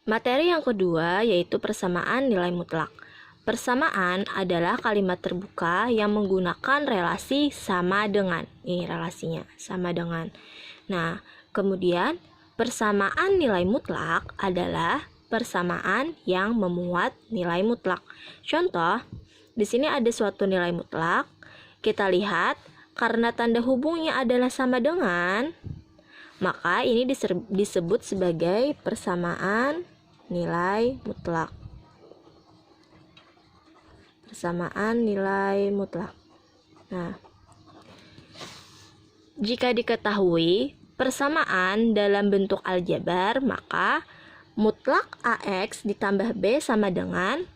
Materi yang kedua yaitu persamaan nilai mutlak. Persamaan adalah kalimat terbuka yang menggunakan relasi sama dengan. Ini relasinya, sama dengan. Nah, kemudian persamaan nilai mutlak adalah persamaan yang memuat nilai mutlak. Contoh, di sini ada suatu nilai mutlak. Kita lihat, karena tanda hubungnya adalah sama dengan, maka ini disebut sebagai persamaan nilai mutlak. Persamaan nilai mutlak. Nah, jika diketahui persamaan dalam bentuk aljabar, maka mutlak AX ditambah B sama dengan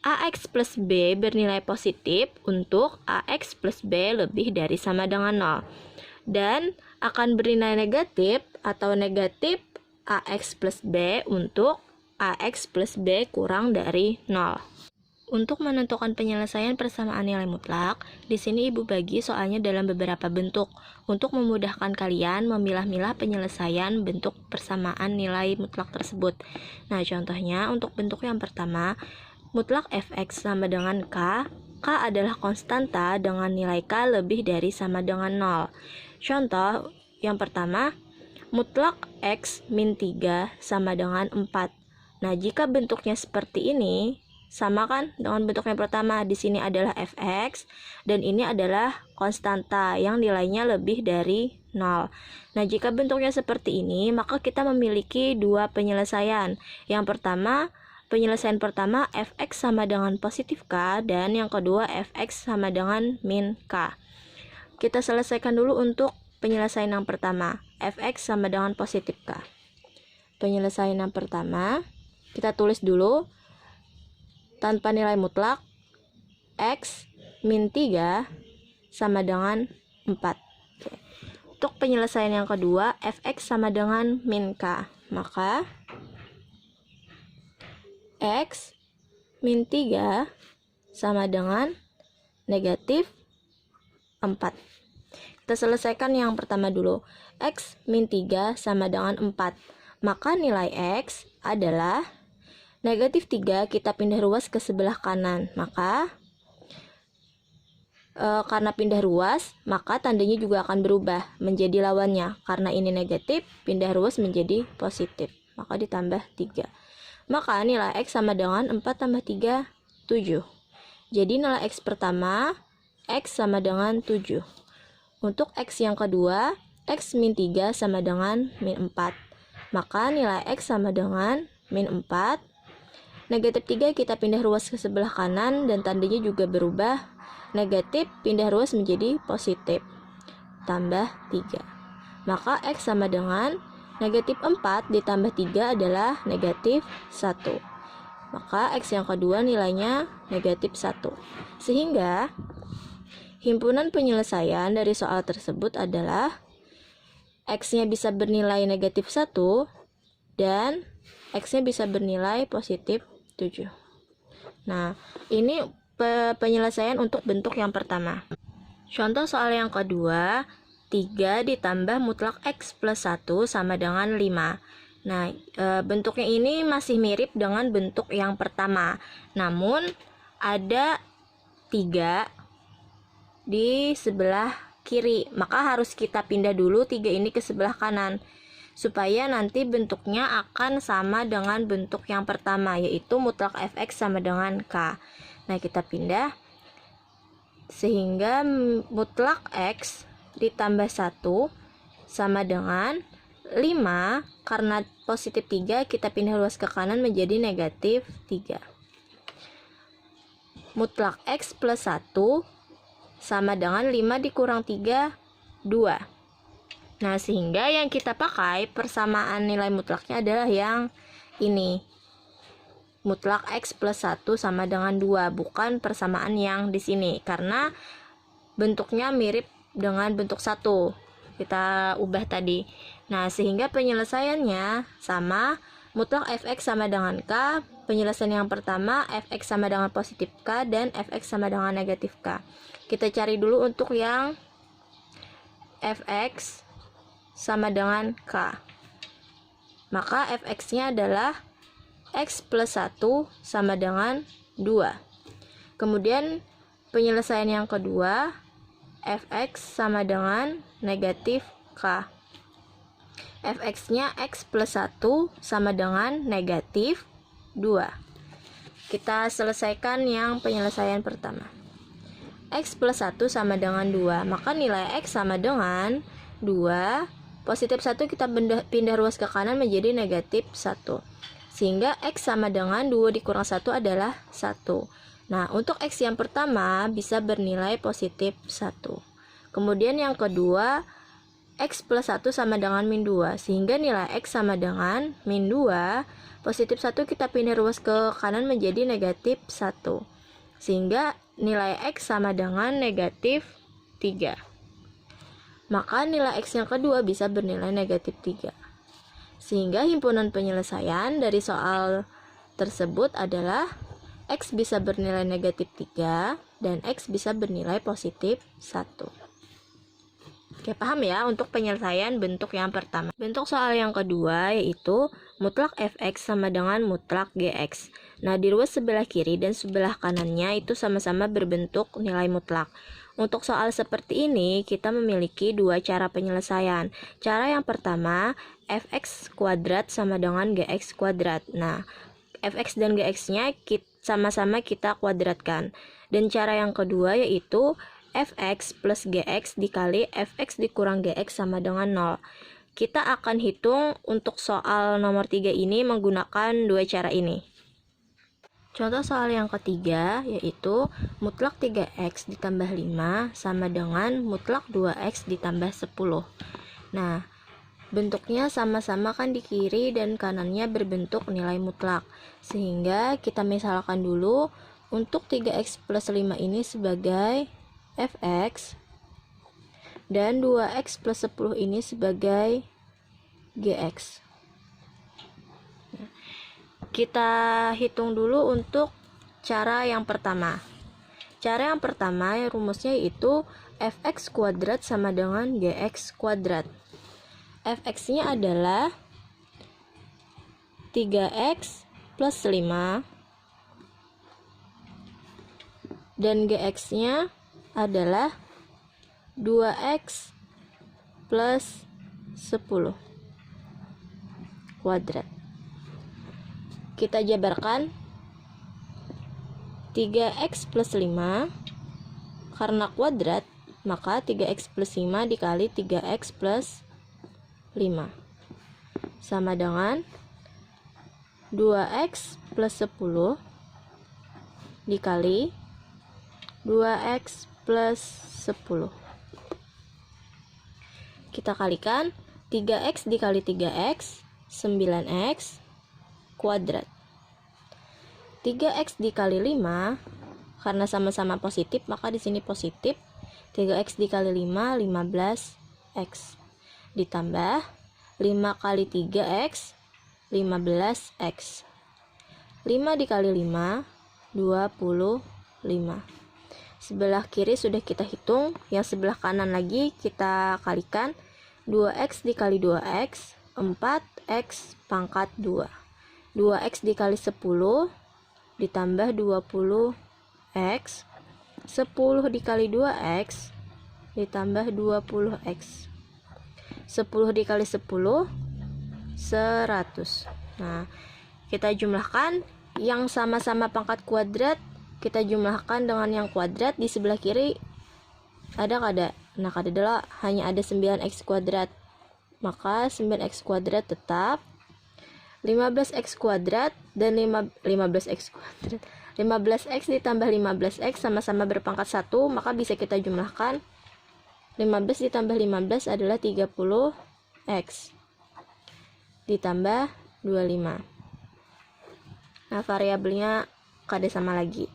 AX plus B bernilai positif untuk AX plus B lebih dari sama dengan 0. Dan akan bernilai negatif atau negatif AX plus B untuk AX plus B kurang dari 0. Untuk menentukan penyelesaian persamaan nilai mutlak, di sini Ibu bagi soalnya dalam beberapa bentuk untuk memudahkan kalian memilah-milah penyelesaian bentuk persamaan nilai mutlak tersebut. Nah, contohnya untuk bentuk yang pertama, mutlak fx sama dengan k. K adalah konstanta dengan nilai k lebih dari sama dengan 0. Contoh yang pertama, mutlak x min 3 sama dengan 4. Nah, jika bentuknya seperti ini, sama kan dengan bentuk yang pertama. Di sini adalah fx dan ini adalah konstanta yang nilainya lebih dari 0. Nah, jika bentuknya seperti ini, maka kita memiliki dua penyelesaian. Yang pertama, penyelesaian pertama fx sama dengan positif k dan yang kedua fx sama dengan min k. Kita selesaikan dulu untuk penyelesaian yang pertama, fx sama dengan positif k. Penyelesaian yang pertama, kita tulis dulu tanpa nilai mutlak, x min 3 sama dengan 4. Oke. Untuk penyelesaian yang kedua, fx sama dengan min k. Maka x min 3 sama dengan negatif 4. Kita selesaikan yang pertama dulu. X min 3 sama dengan 4. Maka nilai x adalah negatif 3, kita pindah ruas ke sebelah kanan. Maka karena pindah ruas, maka tandanya juga akan berubah menjadi lawannya. Karena ini negatif, pindah ruas menjadi positif. Maka ditambah 3. Maka nilai x sama dengan 4 tambah 3, 7. Jadi nilai x pertama, x sama dengan 7. Untuk x yang kedua, x min 3 sama dengan min 4. Maka nilai x sama dengan min 4. Negatif 3 kita pindah ruas ke sebelah kanan dan tandanya juga berubah. Negatif pindah ruas menjadi positif. Tambah 3. Maka x sama dengan negatif 4 ditambah 3 adalah negatif 1. Maka x yang kedua nilainya negatif 1. Sehingga himpunan penyelesaian dari soal tersebut adalah x-nya bisa bernilai negatif 1 dan x-nya bisa bernilai positif 7. Nah, ini penyelesaian untuk bentuk yang pertama. Contoh soal yang kedua, 3 ditambah mutlak x plus 1 sama dengan 5. Nah, bentuknya ini masih mirip dengan bentuk yang pertama. Namun, ada 3 di sebelah kiri. Maka harus kita pindah dulu 3 ini ke sebelah kanan, supaya nanti bentuknya akan sama dengan bentuk yang pertama, yaitu mutlak fx sama dengan k. Nah, kita pindah sehingga mutlak x ditambah 1 sama dengan 5. Karena positif 3, kita pindah luas ke kanan menjadi negatif 3. Mutlak x plus 1 sama dengan 5 dikurang 3, 2. Nah, sehingga yang kita pakai persamaan nilai mutlaknya adalah yang ini. Mutlak x plus 1 sama dengan 2, bukan persamaan yang di sini. Karena bentuknya mirip dengan bentuk 1. Kita ubah tadi. Nah, sehingga penyelesaiannya sama. Mutlak fx sama dengan k. Penyelesaian yang pertama, fx sama dengan positif k dan fx sama dengan negatif k. Kita cari dulu untuk yang fx sama dengan k. Maka fx-nya adalah X plus 1 sama dengan 2. Kemudian penyelesaian yang kedua, fx sama dengan negatif k. Fx-nya X plus 1 sama dengan negatif 2. Kita selesaikan yang penyelesaian pertama. X plus 1 sama dengan 2, maka nilai X sama dengan 2, positif 1 kita pindah ruas ke kanan menjadi negatif 1. Sehingga X sama dengan 2 dikurang 1 adalah 1. Nah, untuk X yang pertama bisa bernilai positif 1. Kemudian yang kedua, X plus 1 sama dengan min 2, sehingga nilai X sama dengan min 2, positif 1 kita pindah ruas ke kanan menjadi negatif 1. Sehingga nilai X sama dengan negatif 3. Maka nilai X yang kedua bisa bernilai negatif 3. Sehingga himpunan penyelesaian dari soal tersebut adalah X bisa bernilai negatif 3 dan X bisa bernilai positif 1. Oke, paham ya untuk penyelesaian bentuk yang pertama. Bentuk soal yang kedua yaitu mutlak fx sama dengan mutlak gx. Nah, di ruas sebelah kiri dan sebelah kanannya itu sama-sama berbentuk nilai mutlak. Untuk soal seperti ini, kita memiliki dua cara penyelesaian. Cara yang pertama, fx kuadrat sama dengan gx kuadrat. Nah, fx dan gx-nya sama-sama kita kuadratkan. Dan cara yang kedua yaitu fx plus gx dikali fx dikurang gx sama dengan 0. Kita akan hitung untuk soal nomor 3 ini menggunakan dua cara ini. Contoh soal yang ketiga yaitu mutlak 3x ditambah 5 sama dengan mutlak 2x ditambah 10. Nah, bentuknya sama-sama kan di kiri dan kanannya berbentuk nilai mutlak. Sehingga kita misalkan dulu untuk 3x plus 5 ini sebagai fx dan 2x plus 10 ini sebagai gx. Kita hitung dulu untuk cara yang pertama. Cara yang pertama rumusnya yaitu fx kuadrat sama dengan gx kuadrat. Fx-nya adalah 3x plus 5 dan gx-nya adalah 2x plus 10 kuadrat. Kita jabarkan 3x plus 5 karena kuadrat, maka 3x plus 5 dikali 3x plus 5 sama dengan 2x plus 10 dikali 2x plus 10. Kita kalikan 3x dikali 3x 9x kuadrat. 3x dikali 5 karena sama-sama positif maka di sini positif. 3x dikali 5 15x ditambah 5 kali 3x 15x. 5 dikali 5 25. Sebelah kiri sudah kita hitung, yang sebelah kanan lagi kita kalikan. 2x dikali 2x 4x pangkat 2. 2x dikali 10 ditambah 20x. 10 dikali 2x ditambah 20x. 10 dikali 10 100. Nah, kita jumlahkan yang sama-sama pangkat kuadrat, kita jumlahkan dengan yang kuadrat. Di sebelah kiri ada kada? Nah, kada adalah hanya ada 9x kuadrat. Maka 9x kuadrat tetap 15x kuadrat dan 15x kuadrat. 15x ditambah 15x sama-sama berpangkat 1, maka bisa kita jumlahkan. 15 ditambah 15 adalah 30x ditambah 25. Nah, variabelnya kada sama lagi.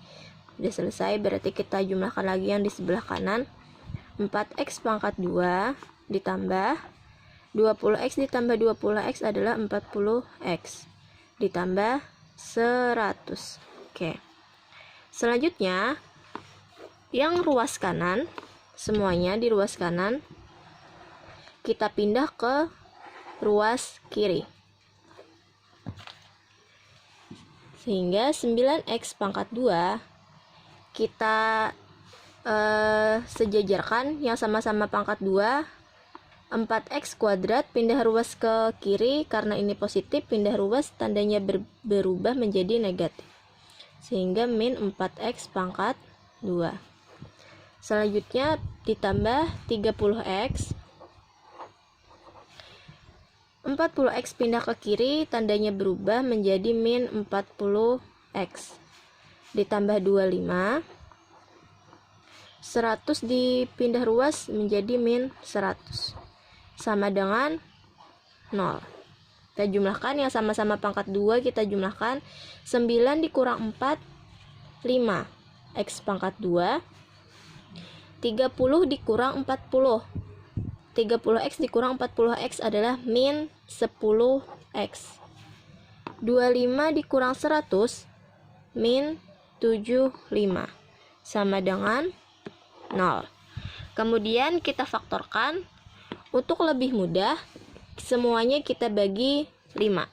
Udah selesai, berarti kita jumlahkan lagi yang di sebelah kanan. 4x pangkat 2 ditambah 20x ditambah 20x adalah 40x ditambah 100. Oke. Selanjutnya, yang ruas kanan, semuanya di ruas kanan kita pindah ke ruas kiri. Sehingga 9x pangkat 2 kita sejajarkan yang sama-sama pangkat 2. 4x kuadrat pindah ruas ke kiri, karena ini positif, pindah ruas tandanya berubah menjadi negatif. Sehingga min 4x pangkat 2. Selanjutnya ditambah 30x. 40x pindah ke kiri, tandanya berubah menjadi min 40x. Ditambah 25. 100 dipindah ruas menjadi min 100. Sama dengan 0. Kita jumlahkan yang sama-sama pangkat 2, kita jumlahkan 9 dikurang 4, 5. X pangkat 2. 30 dikurang 40. 30x dikurang 40x adalah min 10x. 25 dikurang 100, min 75. Sama dengan 0. Kemudian kita faktorkan. Untuk lebih mudah, semuanya kita bagi 5.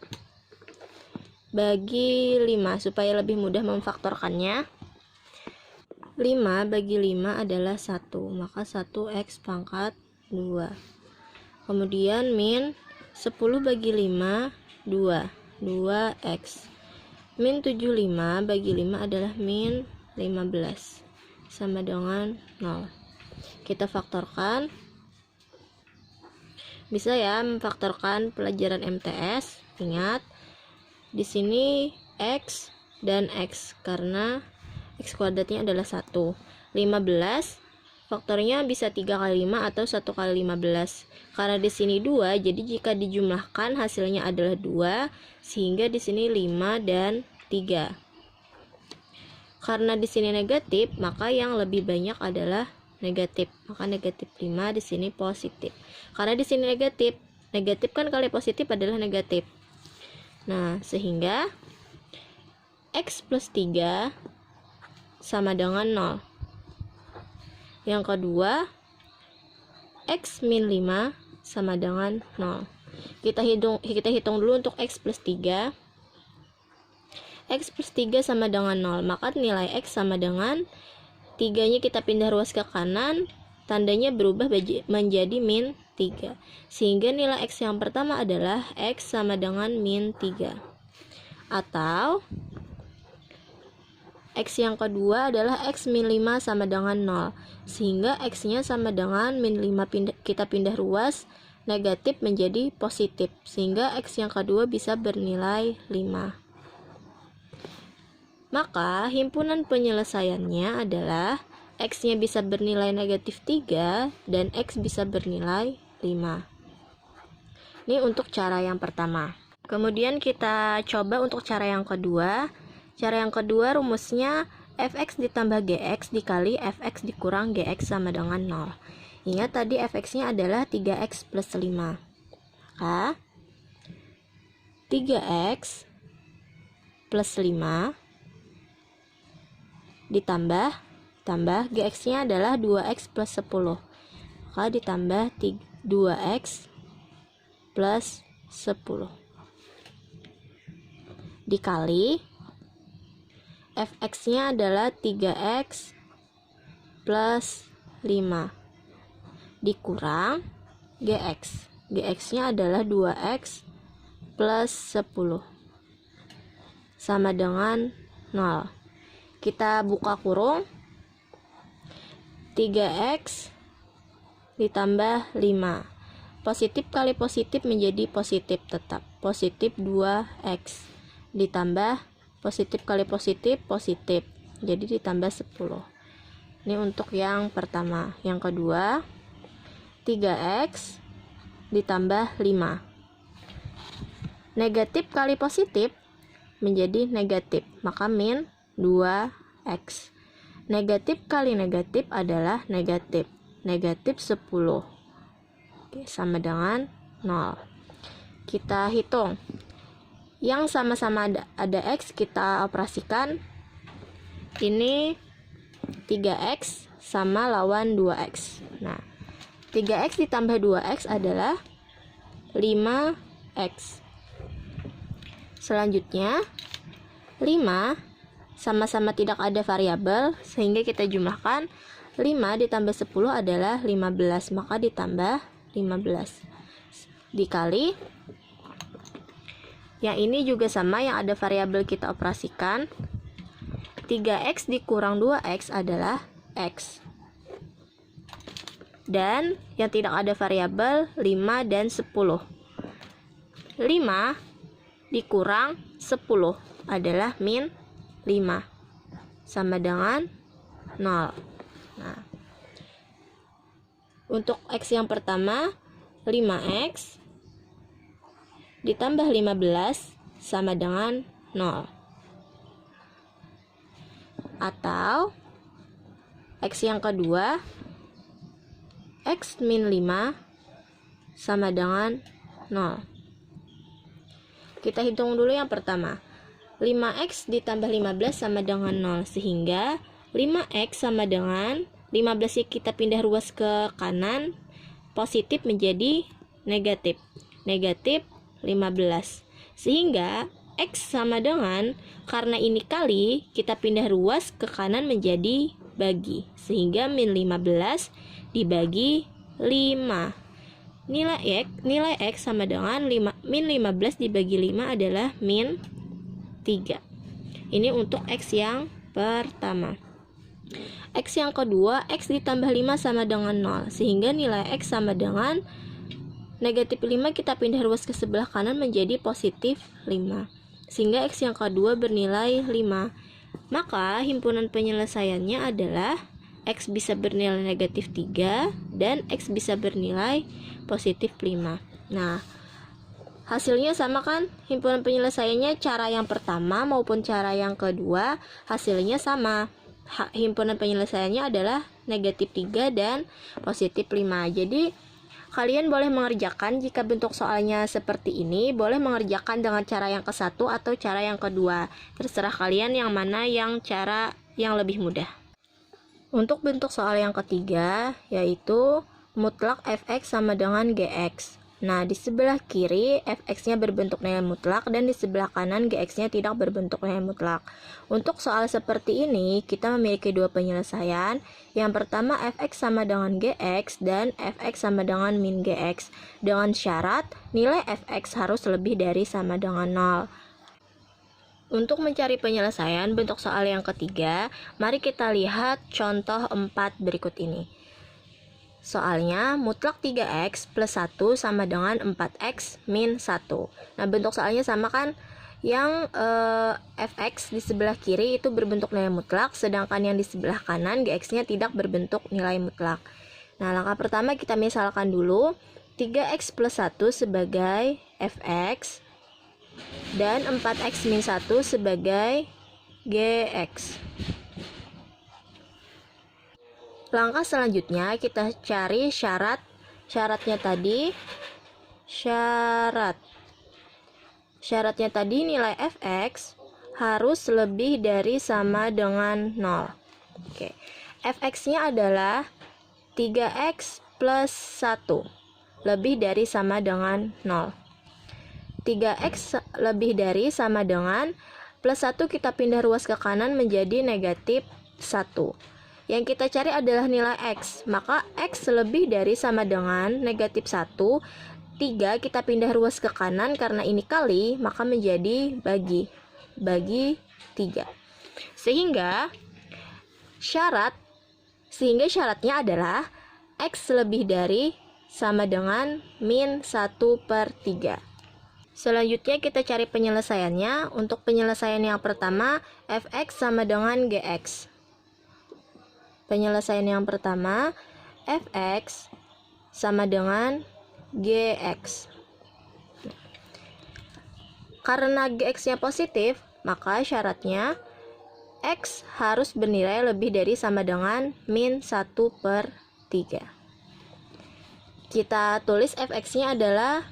Bagi 5 supaya lebih mudah memfaktorkannya. 5 bagi 5 adalah 1, maka 1x pangkat 2. Kemudian min 10 bagi 5, 2, 2x. Min 75 bagi 5 adalah min 15, sama dengan 0. Kita faktorkan. Bisa ya memfaktorkan pelajaran MTS. Ingat, di sini x dan x karena x kuadratnya adalah 1. 15 faktornya bisa 3 kali 5 atau 1 kali 15. Karena di sini 2, jadi jika dijumlahkan hasilnya adalah 2, sehingga di sini 5 dan 3. Karena di sini negatif, maka yang lebih banyak adalah negatif, maka negatif 5 di sini positif. Karena di sini negatif, negatif kan kali positif adalah negatif. Nah, sehingga x plus 3 sama dengan 0. Yang kedua, x min 5 sama dengan 0. Kita hitung dulu untuk x plus 3. X plus 3 sama dengan 0, maka nilai x sama dengan 3-nya kita pindah ruas ke kanan, tandanya berubah menjadi min 3. Sehingga nilai x yang pertama adalah x sama dengan min 3. Atau x yang kedua adalah x min 5 sama dengan 0. Sehingga x-nya sama dengan min 5, kita pindah ruas negatif menjadi positif. Sehingga x yang kedua bisa bernilai 5. Maka himpunan penyelesaiannya adalah x-nya bisa bernilai negatif 3 dan x bisa bernilai 5. Ini untuk cara yang pertama. Kemudian kita coba untuk cara yang kedua. Cara yang kedua rumusnya fx ditambah gx dikali fx dikurang gx sama dengan 0. Ingat tadi fx-nya adalah 3x plus 5. Maka 3x plus 5 ditambah gx-nya adalah 2x plus 10. Maka ditambah 2x plus 10 dikali fx-nya adalah 3x plus 5 dikurang gx-nya adalah 2x plus 10 sama dengan 0. Kita buka kurung. 3x ditambah 5. Positif kali positif menjadi positif tetap. Positif 2x ditambah positif kali positif, positif. Jadi ditambah 10. Ini untuk yang pertama. Yang kedua, 3x ditambah 5. Negatif kali positif menjadi negatif, maka min 2x. Negatif kali negatif adalah negatif. Negatif 10. Oke, sama dengan 0. Kita hitung. Yang sama-sama ada x kita operasikan. Ini 3x sama lawan 2x. Nah, 3x ditambah 2x adalah 5x. Selanjutnya 5 sama-sama tidak ada variabel, sehingga kita jumlahkan 5 ditambah 10 adalah 15, maka ditambah 15 dikali yang ini juga sama, yang ada variabel kita operasikan. 3x dikurang 2x adalah x, dan yang tidak ada variabel 5 dan 10. 5 dikurang 10 adalah min 5 sama dengan 0. Nah, untuk x yang pertama 5x ditambah 15 sama dengan 0. Atau x yang kedua x min 5 sama dengan 0. Kita hitung dulu yang pertama. 5x ditambah 15 sama dengan 0, sehingga 5x sama dengan 15 kita pindah ruas ke kanan, positif menjadi negatif. Negatif 15. Sehingga x sama dengan, karena ini kali, kita pindah ruas ke kanan menjadi bagi. Sehingga min 15 dibagi 5. Nilai x sama dengan min 15 dibagi 5 adalah min 3. Ini untuk x yang pertama. X yang kedua, x ditambah 5 sama dengan 0, sehingga nilai x sama dengan negatif 5 kita pindah ruas ke sebelah kanan menjadi positif 5, sehingga x yang kedua bernilai 5. Maka himpunan penyelesaiannya adalah x bisa bernilai negatif 3 dan x bisa bernilai positif 5. Nah, hasilnya sama kan? Himpunan penyelesaiannya cara yang pertama maupun cara yang kedua hasilnya sama. Himpunan penyelesaiannya adalah negatif 3 dan positif 5. Jadi kalian boleh mengerjakan, jika bentuk soalnya seperti ini, boleh mengerjakan dengan cara yang ke satu atau cara yang kedua. Terserah kalian yang mana yang cara yang lebih mudah. Untuk bentuk soal yang ketiga, yaitu mutlak fx sama dengan gx. Nah, di sebelah kiri fx-nya berbentuk nilai mutlak dan di sebelah kanan gx-nya tidak berbentuk nilai mutlak. Untuk soal seperti ini, kita memiliki dua penyelesaian. Yang pertama fx sama dengan gx dan fx sama dengan min gx. Dengan syarat nilai fx harus lebih dari sama dengan 0. Untuk mencari penyelesaian bentuk soal yang ketiga, mari kita lihat contoh 4 berikut ini. Soalnya mutlak 3x plus 1 sama dengan 4x min 1. Nah, bentuk soalnya sama kan? Yang fx di sebelah kiri itu berbentuk nilai mutlak, sedangkan yang di sebelah kanan gx-nya tidak berbentuk nilai mutlak. Nah, langkah pertama kita misalkan dulu 3x plus 1 sebagai fx dan 4x min 1 sebagai gx. Langkah selanjutnya kita cari syaratnya tadi. Syaratnya tadi nilai fx harus lebih dari sama dengan 0. Oke. Fx-nya adalah 3x plus 1 lebih dari sama dengan 0. 3x lebih dari sama dengan plus 1 kita pindah ruas ke kanan menjadi negatif 1. Yang kita cari adalah nilai x, maka x lebih dari sama dengan negatif 1. 3 kita pindah ruas ke kanan karena ini kali, maka menjadi bagi 3. Sehingga syaratnya adalah x lebih dari sama dengan min 1/3. Selanjutnya kita cari penyelesaiannya. Untuk penyelesaian yang pertama, fx sama dengan gx. Penyelesaian yang pertama, fx sama dengan gx. Karena gx-nya positif, maka syaratnya x harus bernilai lebih dari sama dengan min 1/3. Kita tulis fx-nya adalah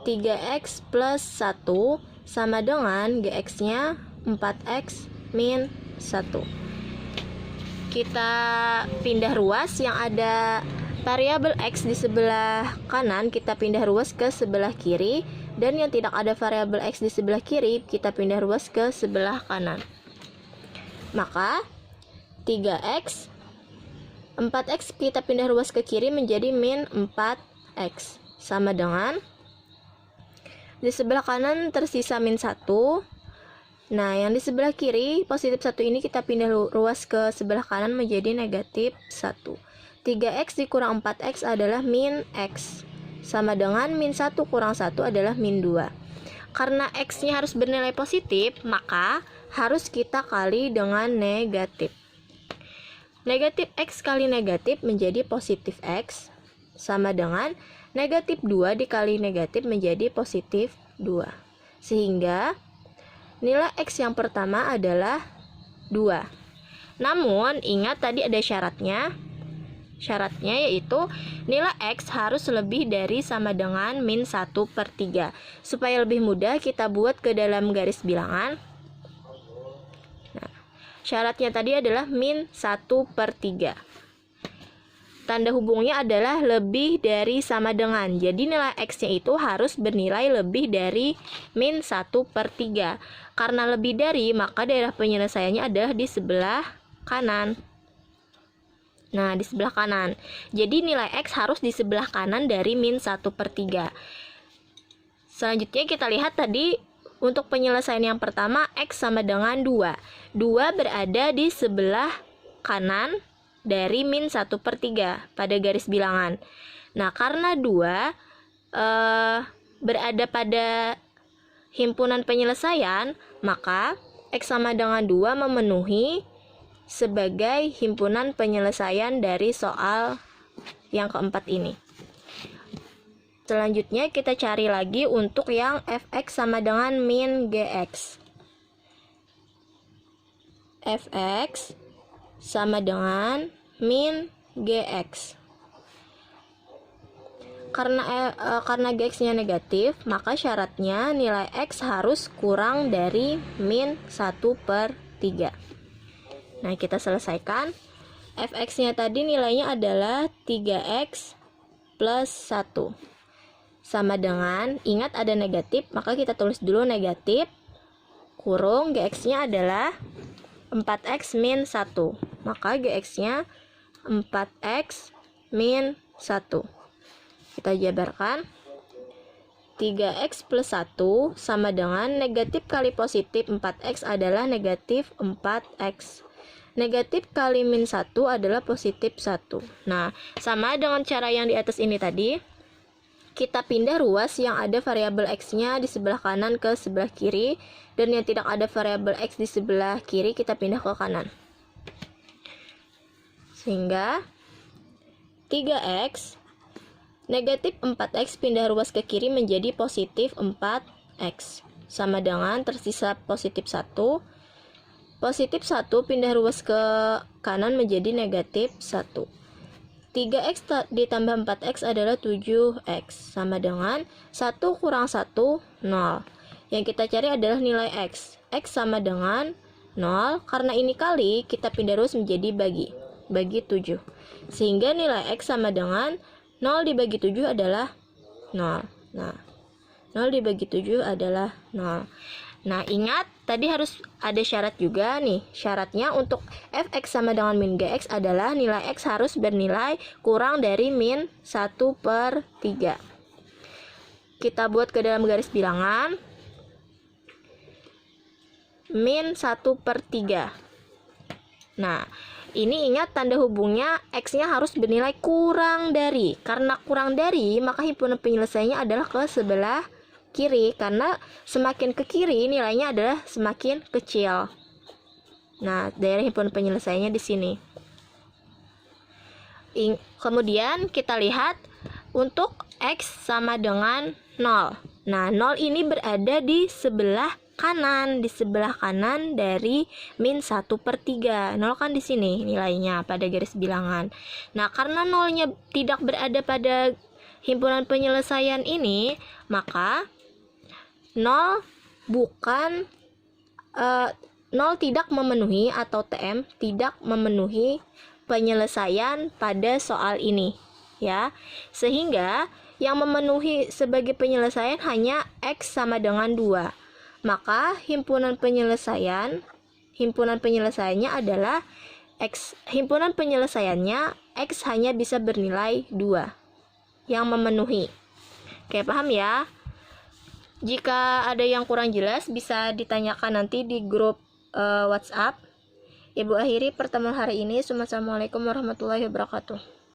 3x plus 1 sama dengan gx-nya 4x min 1. Kita pindah ruas, yang ada variabel X di sebelah kanan kita pindah ruas ke sebelah kiri, dan yang tidak ada variabel X di sebelah kiri kita pindah ruas ke sebelah kanan. Maka 3X 4X kita pindah ruas ke kiri menjadi min 4X, sama dengan di sebelah kanan tersisa min 1. Nah, yang di sebelah kiri positif 1 ini kita pindah ruas ke sebelah kanan menjadi negatif 1. 3X dikurang 4X adalah min X, sama dengan min 1 kurang 1 adalah min 2. Karena X-nya harus bernilai positif, maka harus kita kali dengan negatif. Negatif X kali negatif menjadi positif X, sama dengan negatif 2 dikali negatif menjadi positif 2. Sehingga nilai X yang pertama adalah 2. Namun ingat tadi ada syaratnya. Syaratnya yaitu nilai X harus lebih dari sama dengan min 1/3. Supaya lebih mudah kita buat ke dalam garis bilangan. Nah, syaratnya tadi adalah min 1/3. Tanda hubungnya adalah lebih dari sama dengan. Jadi nilai X-nya itu harus bernilai lebih dari min 1/3. Karena lebih dari, maka daerah penyelesaiannya adalah di sebelah kanan. Nah, di sebelah kanan. Jadi nilai X harus di sebelah kanan dari min 1/3. Selanjutnya kita lihat tadi untuk penyelesaian yang pertama X sama dengan 2. 2 berada di sebelah kanan dari min 1/3 pada garis bilangan. Nah, karena 2 berada pada himpunan penyelesaian, maka X sama dengan 2 memenuhi sebagai himpunan penyelesaian dari soal yang keempat ini. Selanjutnya kita cari lagi untuk yang fx sama dengan min gx. Fx sama dengan min gx. Karena gx-nya negatif, maka syaratnya nilai x harus kurang dari min 1/3. Nah, kita selesaikan. Fx-nya tadi nilainya adalah 3x plus 1. Sama dengan, ingat ada negatif, maka kita tulis dulu negatif. Kurung, gx-nya adalah 4x min 1. Maka gx-nya 4x min 1. Kita jabarkan. 3x plus 1 sama dengan negatif kali positif 4x adalah negatif 4x. Negatif kali min 1 adalah positif 1. Nah, sama dengan cara yang di atas ini tadi, kita pindah ruas yang ada variabel X-nya di sebelah kanan ke sebelah kiri, dan yang tidak ada variabel X di sebelah kiri kita pindah ke kanan. Sehingga 3X negatif 4X pindah ruas ke kiri menjadi positif 4X. Sama dengan tersisa positif 1. Positif 1 pindah ruas ke kanan menjadi negatif 1. 3x ditambah 4x adalah 7x. Sama dengan 1 kurang 1, 0. Yang kita cari adalah nilai x. X sama dengan 0. Karena ini kali, kita pindah ruas menjadi bagi 7. Sehingga nilai x sama dengan 0 dibagi 7 adalah 0. Nah, 0 dibagi 7 adalah 0. Nah, ingat tadi harus ada syarat juga nih. Syaratnya untuk fx sama dengan min gx adalah nilai x harus bernilai kurang dari min 1/3. Kita buat ke dalam garis bilangan. Min 1/3. Nah, ini ingat tanda hubungnya x-nya harus bernilai kurang dari. Karena kurang dari, maka himpunan penyelesaiannya adalah ke sebelah kiri, karena semakin ke kiri nilainya adalah semakin kecil. Nah, daerah himpunan penyelesaiannya di sini. Kemudian kita lihat untuk x sama dengan 0. Nah, 0 ini berada di sebelah kanan, dari min 1/3. 0 kan di sini nilainya pada garis bilangan. Nah, karena 0-nya tidak berada pada himpunan penyelesaian ini, maka 0 tidak memenuhi atau TM tidak memenuhi penyelesaian pada soal ini. ya. Sehingga yang memenuhi sebagai penyelesaian hanya X sama dengan 2. Maka himpunan penyelesaiannya adalah X. Himpunan penyelesaiannya X hanya bisa bernilai 2 yang memenuhi. Oke, paham ya? Jika ada yang kurang jelas bisa ditanyakan nanti di grup WhatsApp. Ibu akhiri pertemuan hari ini. Assalamualaikum warahmatullahi wabarakatuh.